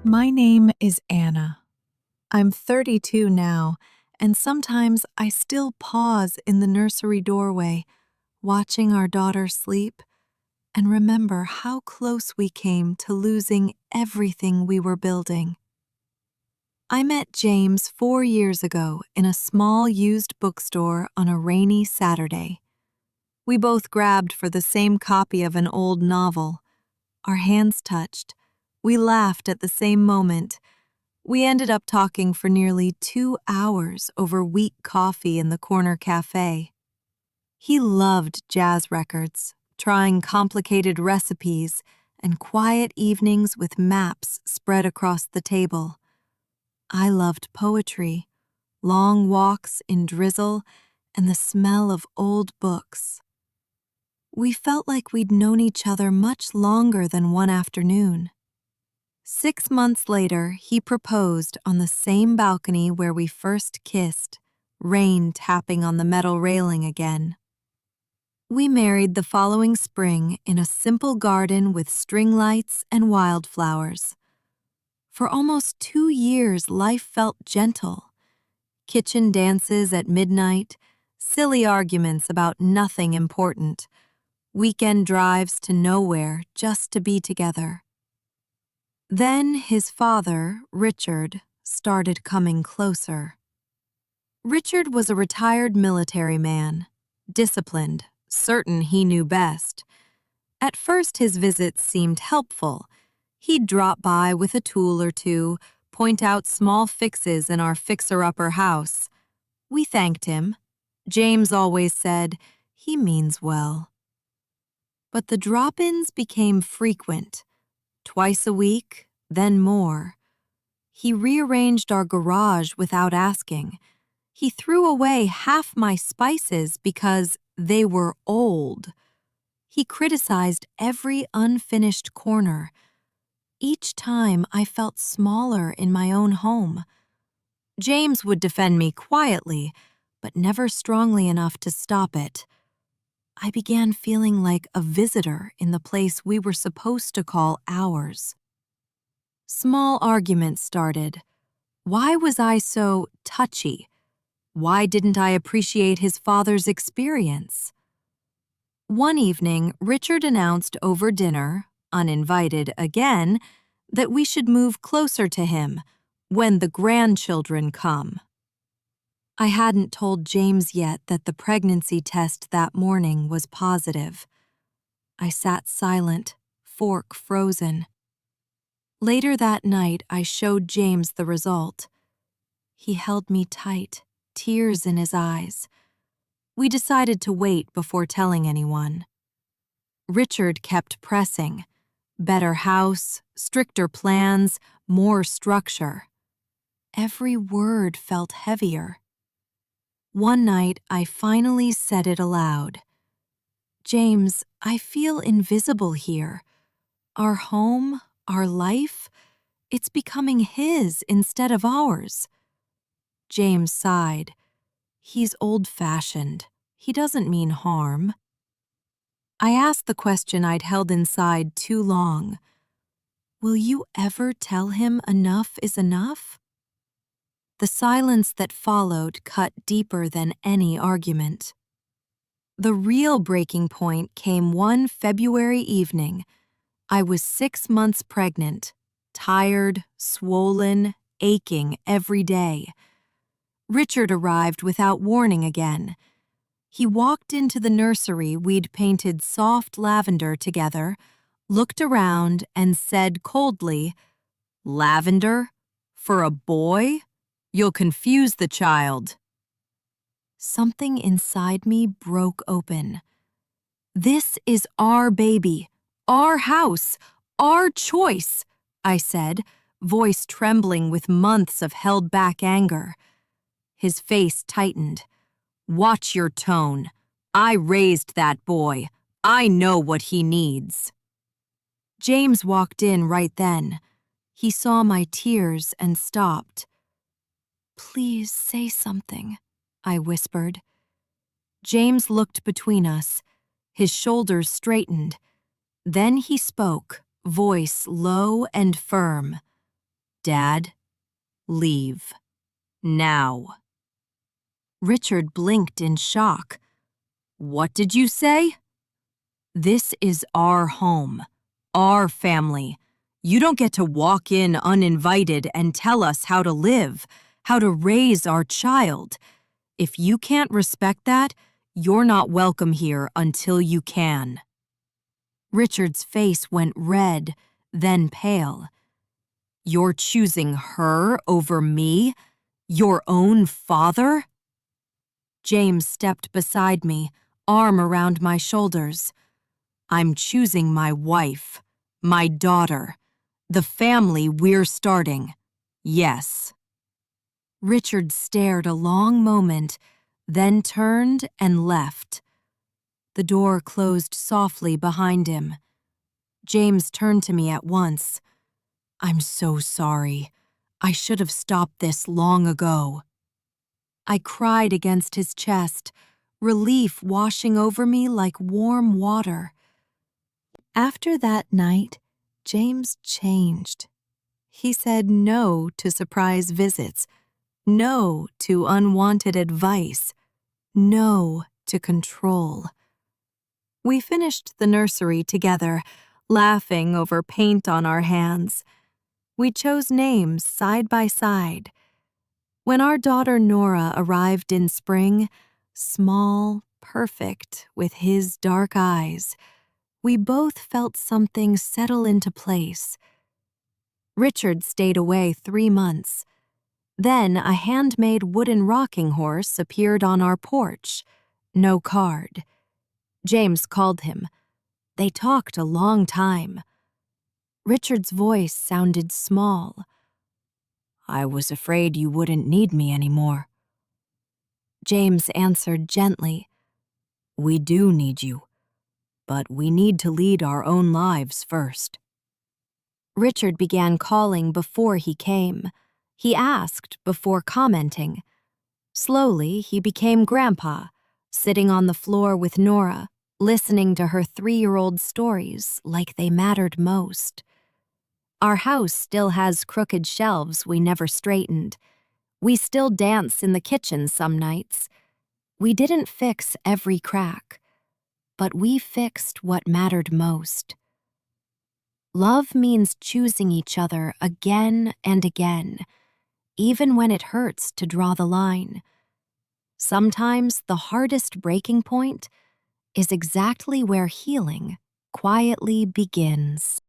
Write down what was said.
My name is Anna. I'm 32 now, and sometimes I still pause in the nursery doorway, watching our daughter sleep, and remember how close we came to losing everything we were building. I met James 4 years ago in a small used bookstore on a rainy Saturday. We both grabbed for the same copy of an old novel. Our hands touched. We laughed at the same moment. We ended up talking for nearly 2 hours over weak coffee in the corner cafe. He loved jazz records, trying complicated recipes, and quiet evenings with maps spread across the table. I loved poetry, long walks in drizzle, and the smell of old books. We felt like we'd known each other much longer than one afternoon. 6 months later, he proposed on the same balcony where we first kissed, rain tapping on the metal railing again. We married the following spring in a simple garden with string lights and wildflowers. For almost 2 years, life felt gentle. Kitchen dances at midnight, silly arguments about nothing important, weekend drives to nowhere just to be together. Then his father, Richard, started coming closer. Richard was a retired military man, disciplined, certain he knew best. At first his visits seemed helpful. He'd drop by with a tool or two, point out small fixes in our fixer-upper house. We thanked him. James always said, "He means well." But the drop-ins became frequent. Twice a week, then more. He rearranged our garage without asking. He threw away half my spices because they were old. He criticized every unfinished corner. Each time I felt smaller in my own home. James would defend me quietly, but never strongly enough to stop it. I began feeling like a visitor in the place we were supposed to call ours. Small arguments started. Why was I so touchy? Why didn't I appreciate his father's experience? One evening, Richard announced over dinner, uninvited again, that we should move closer to him when the grandchildren come. I hadn't told James yet that the pregnancy test that morning was positive. I sat silent, fork frozen. Later that night, I showed James the result. He held me tight, tears in his eyes. We decided to wait before telling anyone. Richard kept pressing. Better house, stricter plans, more structure. Every word felt heavier. One night, I finally said it aloud. "James, I feel invisible here. Our home, our life, it's becoming his instead of ours." James sighed. "He's old-fashioned. He doesn't mean harm." I asked the question I'd held inside too long. "Will you ever tell him enough is enough?" The silence that followed cut deeper than any argument. The real breaking point came one February evening. I was 6 months pregnant, tired, swollen, aching every day. Richard arrived without warning again. He walked into the nursery we'd painted soft lavender together, looked around, and said coldly, "Lavender? For a boy? You'll confuse the child." Something inside me broke open. "This is our baby, our house, our choice," I said, voice trembling with months of held-back anger. His face tightened. "Watch your tone. I raised that boy. I know what he needs." James walked in right then. He saw my tears and stopped. "Please say something," I whispered. James looked between us. His shoulders straightened. Then he spoke, voice low and firm. Dad, leave. Now. Richard blinked in shock. What did you say? This is our home, our family. You don't get to walk in uninvited and tell us how to live, how to raise our child. If you can't respect that, you're not welcome here until you can. Richard's face went red, then pale. You're choosing her over me? Your own father? James stepped beside me, arm around my shoulders. I'm choosing my wife, my daughter, the family we're starting. Yes. Richard stared a long moment, then turned and left. The door closed softly behind him. James turned to me at once. I'm so sorry. I should have stopped this long ago. I cried against his chest, relief washing over me like warm water. After that night, James changed. He said no to surprise visits, no to unwanted advice, no to control. We finished the nursery together, laughing over paint on our hands. We chose names side by side. When our daughter Nora arrived in spring, small, perfect, with his dark eyes, we both felt something settle into place. Richard stayed away 3 months. Then a handmade wooden rocking horse appeared on our porch. No card. James called him. They talked a long time. Richard's voice sounded small. I was afraid you wouldn't need me anymore. James answered gently. We do need you, but we need to lead our own lives first. Richard began calling before he came. He asked before commenting. Slowly, he became Grandpa, sitting on the floor with Nora, listening to her 3-year-old stories like they mattered most. Our house still has crooked shelves we never straightened. We still dance in the kitchen some nights. We didn't fix every crack, but we fixed what mattered most. Love means choosing each other again and again, even when it hurts to draw the line. Sometimes the hardest breaking point is exactly where healing quietly begins.